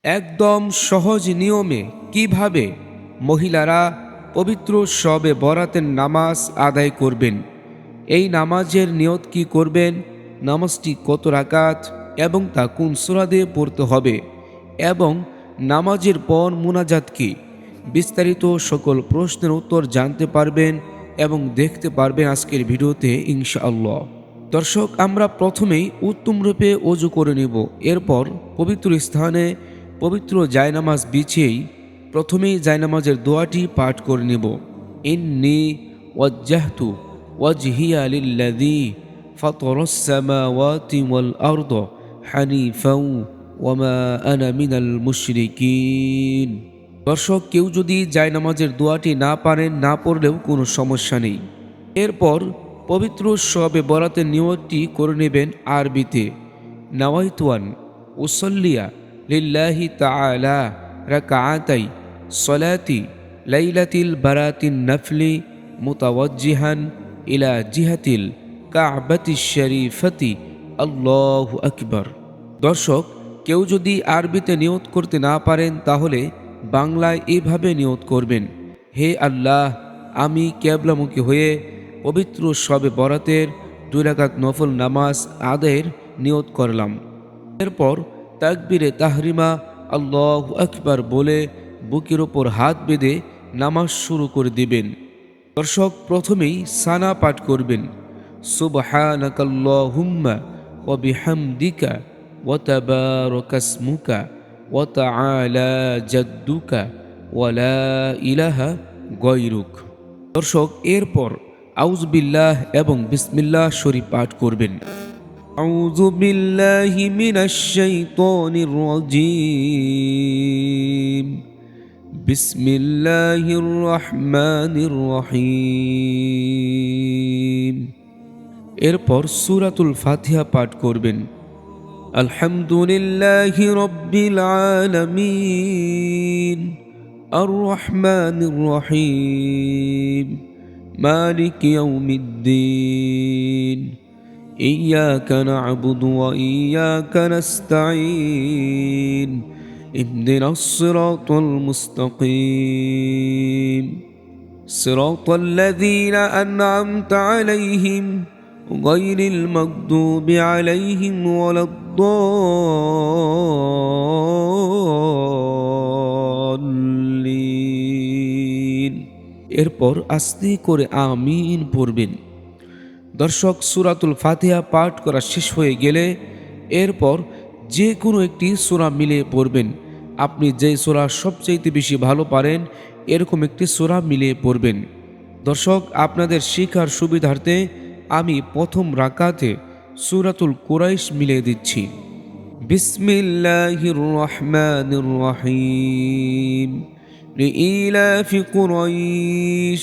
একদম সহজ নিয়মে কিভাবে মহিলারা পবিত্র শবে বরাতের নামাজ আদায় করবেন, এই নামাজের নিয়ত কি করবেন, নামাজটি কত রাকাত এবং তা কোন সূরা দিয়ে পড়তে হবে এবং নামাজের পর মুনাজাত কি, বিস্তারিত সকল প্রশ্নের উত্তর জানতে পারবেন এবং দেখতে পারবেন আজকের ভিডিওতে ইনশাআল্লাহ। দর্শক, আমরা প্রথমেই উত্তম রূপে ওযু করে নেব। এরপর পবিত্র স্থানে পবিত্র জায়নামাজ বিছিয়েই প্রথমেই জায়নামাজের দোয়াটি পাঠ করে নেব। ইন্নী ওয়াজ্জাহতু ওয়াজহিয়া লিল্লাযী ফাতারাস সামাওয়াতি ওয়াল আরদ হানিফাও ওয়া মা আনা মিনাল মুশরিকিন। দর্শক, কেউ যদি জায়নামাজের দোয়াটি না পারেন, না পড়লেও কোনো সমস্যা নেই। এরপর পবিত্র শবে বরাতের নিয়তটি করে নেবেন আরবিতে। নাওয়াইতুয়ান উসল্লিয়া লিল্লাহি তাআলা রাকাআতাই সলাতি লাইলাতিল বারাতিন নফলি মুতাওয়াজ্জিহান ইলা জিহাতিল কাবাতিশ শরীফাতি আল্লাহু আকবার। দর্শক, কেউ যদি আরবিতে নিয়ত করতে না পারেন তাহলে বাংলায় এভাবে নিয়ত করবেন: হে আল্লাহ, আমি কিবলামুখী হয়ে পবিত্র শবে বরাতের 2 রাকাত নফল নামাজ আদায়ের নিয়ত করলাম। এরপর তাকবীরে তাহরিমা আল্লাহু আকবার বলে বুকের ওপর হাত বেঁধে নামাজ শুরু করে দিবেন। দর্শক, প্রথমেই সানা পাঠ করবেন: সুবহানাকাল্লাহুম্মা ওয়া বিহামদিকা ওয়া তাবারাকাসমুকা ওয়া তাআলা জাদ্দুকা ওয়া লা ইলাহা গায়রুক। দর্শক, এরপর আউযু বিল্লাহ এবং বিসমিল্লাহ শরীফ পাঠ করবেন। আউযু বিল্লাহি মিনাশ শাইতানির রাজীম। বিসমিল্লাহির রহমানির রহিম। এরপর সূরাতুল ফাতিহা পাঠ করবেন। আলহামদুলিল্লাহি রাব্বিল আলামিন আর রহমানির রহিম মালিকি ইয়াউমিদ্দিন ইয়্যাকা না'বুদু ওয়া ইয়্যাকা নাস্তাঈন ইহদিনাস সিরাতাল মুস্তাকিম সিরাতাল্লাযীনা আন'আমতা আলাইহিম গায়রিল মাগদুবি আলাইহিম ওয়ালাদ-দাল্লিন। এরপর আস্তে করে আমিন পড়বেন। দর্শক, সূরাতুল ফাতিহা পাঠ করা শেষ হয়ে গেলে এরপর যে কোনো একটি সূরা মিলিয়ে পড়বেন। আপনি যেই সূরা সবচেয়ে বেশি ভালো পারেন এরকম একটি সূরা মিলিয়ে পড়বেন। দর্শক, আপনাদের শিখার সুবিধার্থে আমি প্রথম রাকাতে সূরাতুল কুরাইশ মিলিয়ে দিচ্ছি। বিসমিল্লাহির রহমানির রহিম। লিইলাফি কুরাইশ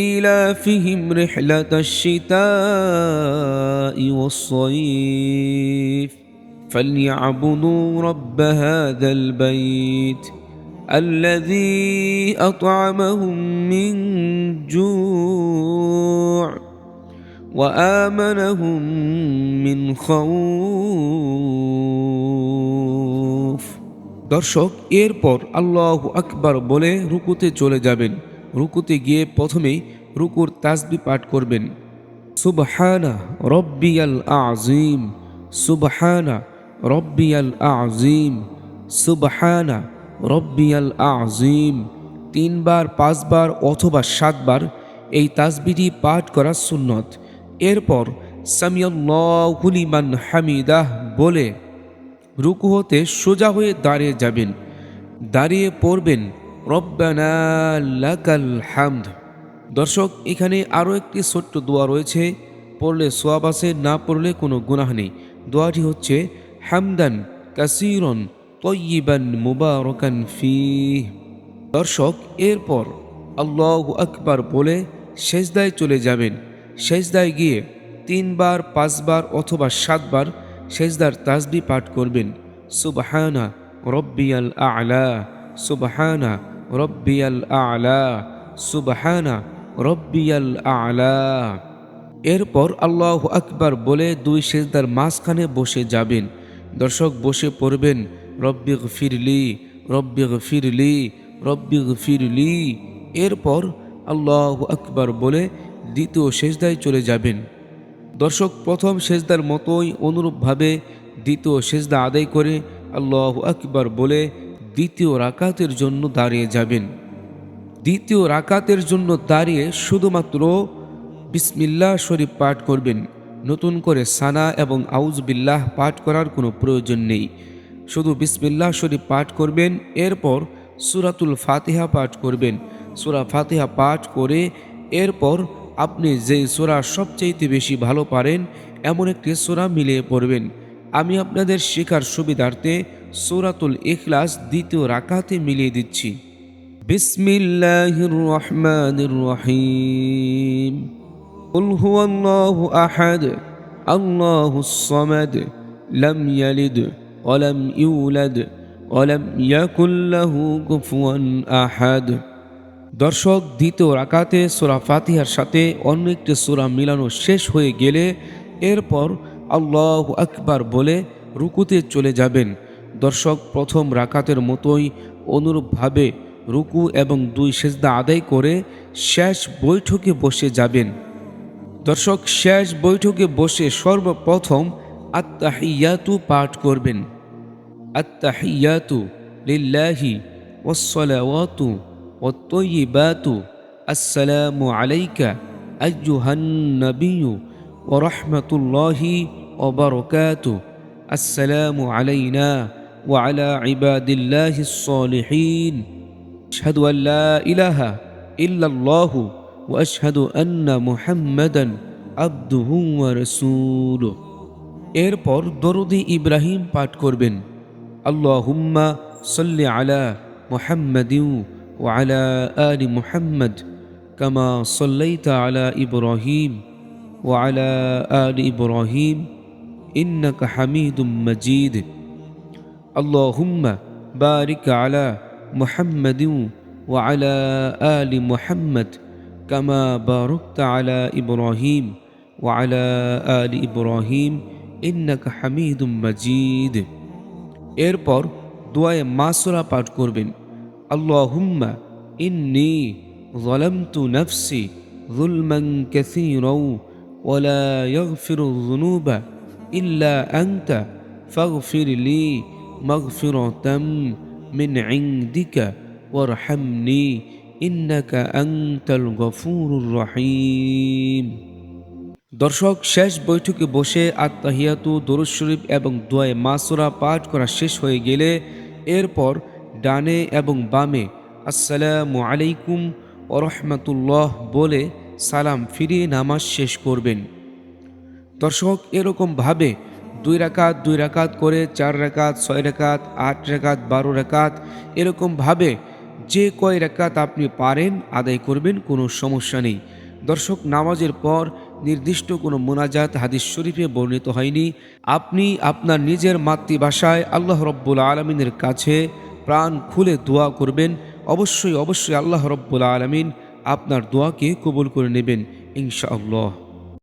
إيلافهم رحلة الشتاء والصيف فليعبدوا رب هذا البيت الذي أطعمهم من جوع وآمنهم من خوف। দর্শক, এরপর আল্লাহু আকবার বলে রুকুতে চলে যাবেন। রুকুতে গিয়ে প্রথমেই রুকুর তাসবিহ পাঠ করবেন। সুবহানা রব্বিয়াল আযীম, সুবহানা রব্বিয়াল আযীম, সুবহানা রব্বিয়াল আযীম। 3 বার, 5 বার অথবা 7 বার এই তাসবিহটি পাঠ করা সুন্নত। এরপর সামিআল্লাহু লিমান হামিদাহ বলে রুকু হতে সোজা হয়ে দাঁড়িয়ে যাবেন। দাঁড়িয়ে পড়বেন রব্বানা লাকাল হামদ। দর্শক, এখানে আরও একটি ছোট্ট দোয়া রয়েছে, পড়লে সওয়াব আছে, না পড়লে কোনো গুনাহ নেই। দোয়াটি হচ্ছে হামদান কাসীরান তাইয়িবান মুবারাকান ফীহ। দর্শক, এরপর আল্লাহু আকবার বলে সেজদায় চলে যাবেন। সেজদায় গিয়ে 3 বার, 5 বার অথবা 7 বার সেজদার তাসবিহ পাঠ করবেন। সুবহানা রব্বিয়াল আ'লা, সুবহানা রব্বিয়াল আ'লা, সুবহানা রব্বিয়াল আ'লা। এরপর আল্লাহু আকবার বলে 2 সেজদার মাঝখানে বসে যাবেন। দর্শক, বসে পড়বেন রব্বিগফিরলি, রব্বিগফিরলি, রব্বিগফিরলি। এরপর আল্লাহু আকবার বলে দ্বিতীয় সেজদায় চলে যাবেন। দর্শক, প্রথম সেজদার মতোই অনুরূপভাবে দ্বিতীয় সেজদা আদায় করে আল্লাহু আকবার বলে দ্বিতীয় রাকাতের জন্য দাঁড়িয়ে যাবেন। দ্বিতীয় রাকাতের জন্য দাঁড়িয়ে শুধুমাত্র বিসমিল্লাহ শরীফ পাঠ করবেন। নতুন করে সানা এবং আউজ বিল্লাহ পাঠ করার কোনো প্রয়োজন নেই। শুধু বিসমিল্লাহ শরীফ পাঠ করবেন। এরপর সূরাতুল ফাতিহা পাঠ করবেন। সূরা ফাতিহা পাঠ করে এরপর আপনি যেই সূরা সবচাইতে বেশি ভালো পারেন এমন একটি সূরা মিলিয়ে পড়বেন। আমি আপনাদের শেখার সুবিধার্থে সূরাতুল ইখলাস দ্বিতীয় রাকাতে মিলিয়ে দিচ্ছি। বিসমিল্লাহির রহমানির রহিম। কুল হুয়াল্লাহু আহাদ, আল্লাহুস সামাদ, লাম ইয়ালিদ ওয়া লাম ইউলাদ ওয়া লাম ইয়াকুল লাহু কুফুয়ান আহাদ। দর্শক, দ্বিতীয় রাকাতে সূরা ফাতিহার সাথে অন্য একটি সূরা মিলানো শেষ হয়ে গেলে এরপর আল্লাহু আকবার বলে রুকুতে চলে যাবেন। দর্শক, প্রথম রাকাতের মতোই অনুরূপভাবে রুকু এবং দুই সেজদা আদায় করে শেষ বৈঠকে বসে যাবেন। দর্শক, শেষ বৈঠকে বসে সর্বপ্রথম আত্তাহিয়াতু পাঠ করবেন। আত্তাহিয়াতু লিল্লাহি ওয়াসসালাওয়াতু ওয়াত-তাইয়্যিবাতু আসসালামু আলাইকা আইয়ুহান নাবিয়্যু ওয়া রাহমাতুল্লাহি ওয়া বারাকাতুহু। আসসালামু আলাইনা ওয়া আলা ইবাদিল্লাহিস সালিহিন। আশহাদু আল লা ইলাহা ইল্লাল্লাহু ওয়া আশহাদু আন্না মুহাম্মাদান আবদুহু ওয়া রাসূলুহু। এরপর দরুদে ইব্রাহিম পাঠ করবেন। আল্লাহুম্মা সাল্লি আলা মুহাম্মাদিন ওয়া আলা আলি মুহাম্মাদ কামা সাল্লাইতা আলা ইব্রাহিম ওয়া আলা আলি ইব্রাহিম ইন্নাকা হামিদুম মাজিদ। আল্লাহুম্মা বারিক আলা মুহাম্মাদিন ওয়া আলা আলি মুহাম্মাদ কামা বারাকতা আলা ইব্রাহিম ওয়া আলা আলি ইব্রাহিম ইন্নাকা হামিদুম মাজিদ। এরপর দোয়ায়ে মাসুরা পাঠ করবেন। আল্লাহুম্মা ইন্নী যালামতু নাফসি যুলমান কাসীরাও ওয়া লা ইয়াগফিরুয যুনুবা ইল্লা আনতা ফাগফিরলি মাগফিরাতাম মিন ইনদিকা ওয়ারহামনি ইন্নাকা আনতাল গফুরুর রহিম। দর্শক, শেষ বৈঠকে বসে আত্তাহিয়াতু, দরুদ শরীফ এবং দোয়ায়ে মাসুরা পাঠ করা শেষ হয়ে গেলে এরপর ডানে এবং বামে আসসালামু আলাইকুম ওয়া রাহমাতুল্লাহ বলে সালাম ফিরিয়ে নামাজ শেষ করবেন। দর্শক, এরকমভাবে 2 রাকাত 2 রাকাত করে 4 রাকাত, 6 রাকাত, 8 রাকাত, 12 রাকাত এরকমভাবে যে কয় রাকাত আপনি পারেন আদায় করবেন, কোনো সমস্যা নেই। দর্শক, নামাজের পর নির্দিষ্ট কোনো মুনাজাত হাদিস শরীফে বর্ণিত হয়নি। আপনি আপনার নিজের মাতৃভাষায় আল্লাহ রব্বুল আলামিনের কাছে প্রাণ খুলে দোয়া করবেন। অবশ্যই অবশ্যই আল্লাহ রব্বুল আলামিন আপনার দোয়াকে কবুল করে নেবেন ইনশাআল্লাহ।